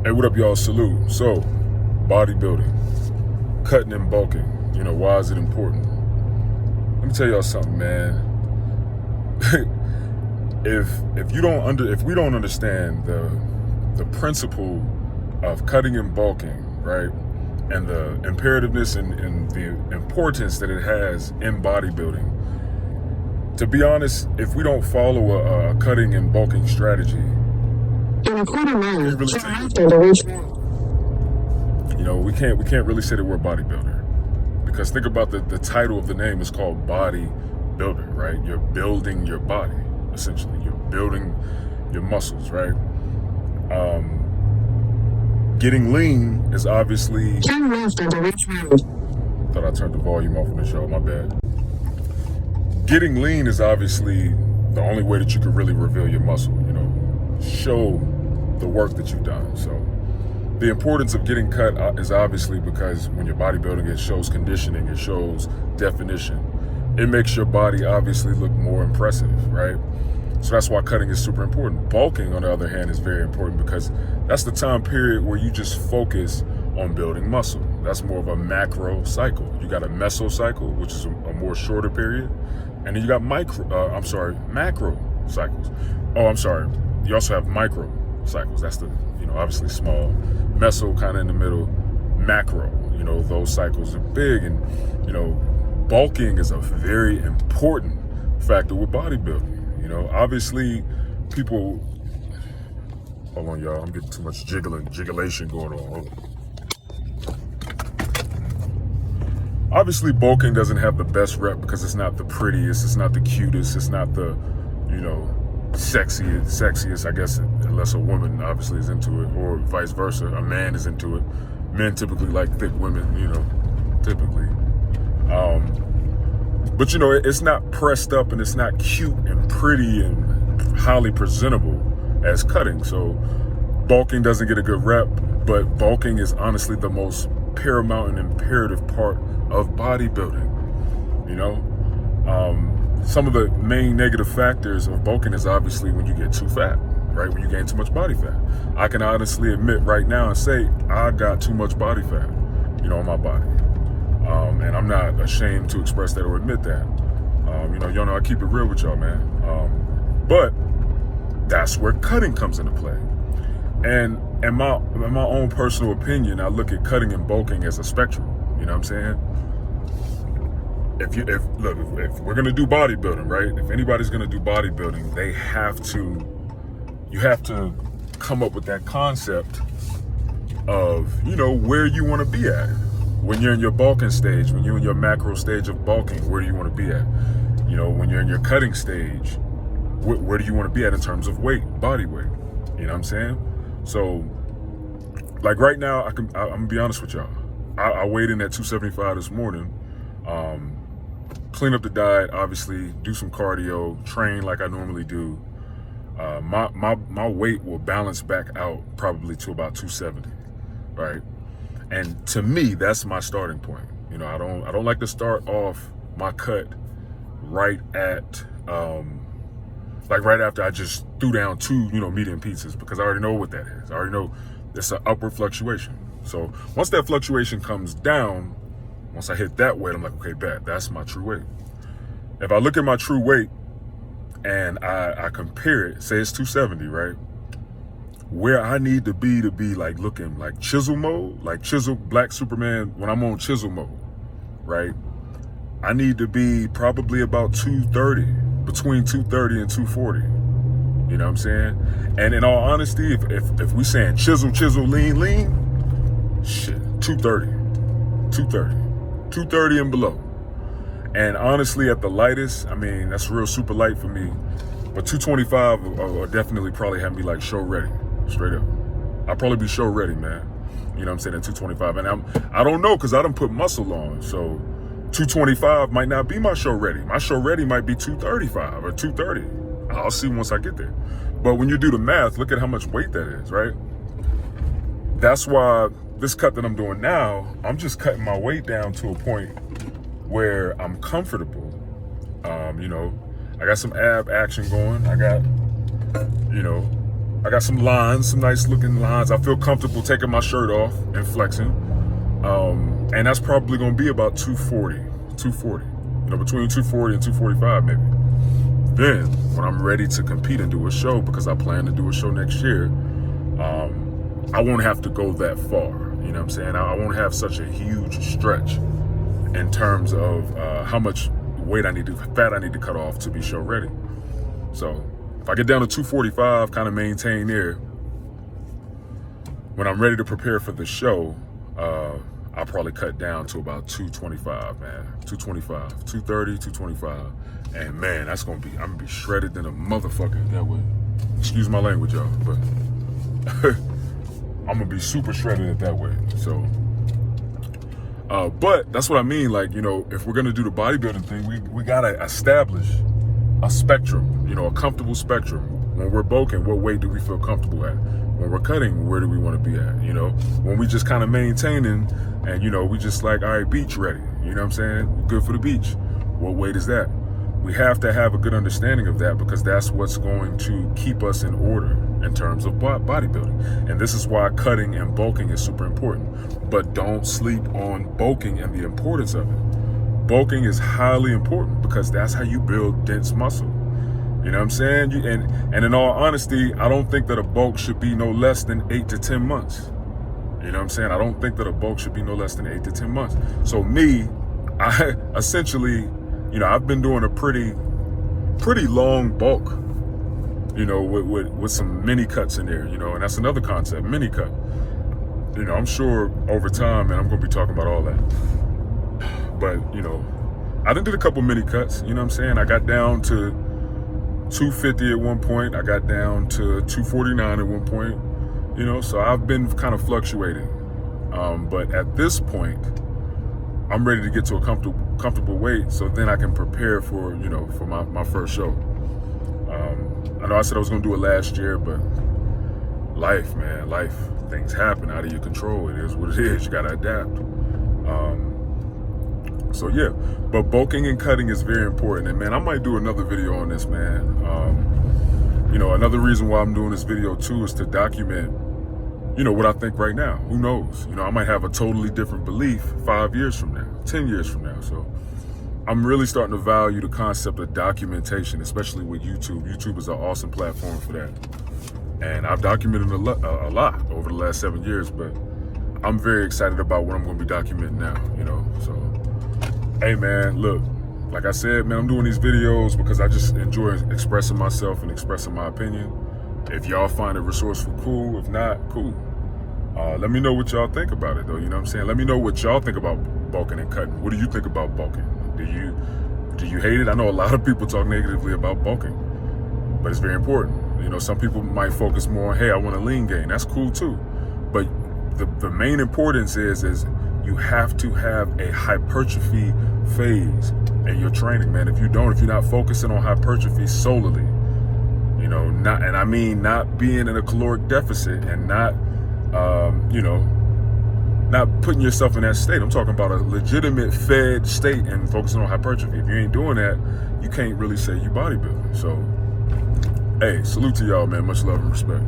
Hey, what up, y'all? Salute. So, bodybuilding, cutting and bulking. Why is it important? Let me tell y'all something, man. if we don't understand the principle of cutting and bulking, right, and the imperativeness and the importance that it has in bodybuilding. To be honest, if we don't follow a cutting and bulking strategy, in a quarter mile, really turn left to reach. We can't really say that we're a bodybuilder, because think about the title of the name is called bodybuilder, right? You're building your body, essentially. You're building your muscles, right? Getting lean is obviously. Turn left onto Ridge Road. Thought I turned the volume off on the show. My bad. Getting lean is obviously the only way that you can really reveal your muscle. Show the work that you've done. So the importance of getting cut is obviously because when you're bodybuilding, it shows conditioning, it shows definition. It makes your body obviously look more impressive, right? So that's why cutting is super important. Bulking, on the other hand, is very important because that's the time period where you just focus on building muscle. That's more of a macro cycle. You got a mesocycle, which is a more shorter period, and then you got macro cycles. You also have micro cycles. That's the, obviously small. Meso kind of in the middle. Macro, those cycles are big. And, bulking is a very important factor with bodybuilding. Obviously people, hold on, y'all. I'm getting too much jigulation going on. Hold on. Obviously bulking doesn't have the best rep because it's not the prettiest, it's not the cutest, it's not the, sexiest, I guess, unless a woman obviously is into it, or vice versa, a man is into it. Men typically like thick women, typically. But it's not pressed up and it's not cute and pretty and highly presentable as cutting. So bulking doesn't get a good rep, but bulking is honestly the most paramount and imperative part of bodybuilding. Some of the main negative factors of bulking is obviously when you get too fat, right? When you gain too much body fat. I can honestly admit right now and say I got too much body fat, on my body. And I'm not ashamed to express that or admit that. Y'all know I keep it real with y'all, man. But that's where cutting comes into play. And in my own personal opinion, I look at cutting and bulking as a spectrum. You know what I'm saying? If we're gonna do bodybuilding, right? If anybody's gonna do bodybuilding, you have to come up with that concept of, where you want to be at. When you're in your bulking stage, when you're in your macro stage of bulking, where do you want to be at? When you're in your cutting stage, where do you want to be at in terms of weight, body weight? You know what I'm saying? So, like right now, I'm gonna be honest with y'all. I weighed in at 275 this morning. Clean up the diet, obviously, do some cardio, train like I normally do. My weight will balance back out probably to about 270, right? And to me, that's my starting point. I don't like to start off my cut right at right after I just threw down 2 medium pizzas, because I already know what that is. I already know it's an upward fluctuation. So once that fluctuation comes down, once I hit that weight, I'm like, okay, bet, that's my true weight. If I look at my true weight and I compare it, say it's 270, right? Where I need to be like looking like chisel mode, like chisel, Black Superman, when I'm on chisel mode, right? I need to be probably about 230, between 230 and 240. You know what I'm saying? And in all honesty, if we saying chisel, lean, shit, 230 and below. And honestly, at the lightest, that's real super light for me. But 225 will definitely probably have me like show ready, straight up. I'll probably be show ready, man. You know what I'm saying, at 225. And I don't know, because I done put muscle on. So 225 might not be my show ready. My show ready might be 235 or 230. I'll see once I get there. But when you do the math, look at how much weight that is, right? That's why this cut that I'm doing now, I'm just cutting my weight down to a point where I'm comfortable. I got some ab action going. I got, I got some lines, some nice looking lines. I feel comfortable taking my shirt off and flexing. And that's probably gonna be about 240, between 240 and 245 maybe. Then, when I'm ready to compete and do a show, because I plan to do a show next year, I won't have to go that far. You know what I'm saying? I won't have such a huge stretch in terms of how much fat I need to cut off to be show ready. So if I get down to 245, kind of maintain there, when I'm ready to prepare for the show, I'll probably cut down to about 225, man. 225, 230, 225. And man, I'm gonna be shredded than a motherfucker that way. Excuse my language, y'all, but I'm gonna be super shredded it that way. So, but that's what I mean. Like, if we're gonna do the bodybuilding thing, we gotta establish a spectrum, a comfortable spectrum. When we're bulking, what weight do we feel comfortable at? When we're cutting, where do we want to be at? When we just kind of maintaining and, we just like, all right, beach ready. You know what I'm saying? Good for the beach. What weight is that? We have to have a good understanding of that, because that's what's going to keep us in order in terms of bodybuilding. And this is why cutting and bulking is super important. But don't sleep on bulking and the importance of it. Bulking is highly important because that's how you build dense muscle. You know what I'm saying? And in all honesty, I don't think that a bulk should be no less than 8 to 10 months. You know what I'm saying? I don't think that a bulk should be no less than 8 to 10 months. So I essentially, I've been doing a pretty long bulk, with some mini cuts in there, and that's another concept, mini cut. I'm sure over time, man, I'm going to be talking about all that. But, I done did a couple mini cuts, you know what I'm saying? I got down to 250 at one point. I got down to 249 at one point, so I've been kind of fluctuating. But at this point, I'm ready to get to a comfortable weight, so then I can prepare for, for my first show. I know I said I was gonna do it last year, but life, things happen out of your control. It is what it is. You gotta adapt. So yeah, but bulking and cutting is very important. And man, I might do another video on this, man. Another reason why I'm doing this video too is to document, what I think right now. Who knows? I might have a totally different belief 5 years from now, 10 years from now. So I'm really starting to value the concept of documentation, especially with YouTube. YouTube is an awesome platform for that. And I've documented a lot over the last 7 years, but I'm very excited about what I'm going to be documenting now, So, hey, man, look, like I said, man, I'm doing these videos because I just enjoy expressing myself and expressing my opinion. If y'all find it resourceful, cool. If not, cool. Let me know what y'all think about it, though. You know what I'm saying? Let me know what y'all think about bulking and cutting. What do you think about bulking? Do you hate it? I know a lot of people talk negatively about bulking, but it's very important. Some people might focus more on, hey, I want a lean gain. That's cool too. But the main importance is you have to have a hypertrophy phase in your training, man. If you're not focusing on hypertrophy solely, not being in a caloric deficit and not putting yourself in that state. I'm talking about a legitimate fed state and focusing on hypertrophy. If you ain't doing that, you can't really say you bodybuilding. So, hey, salute to y'all, man. Much love and respect.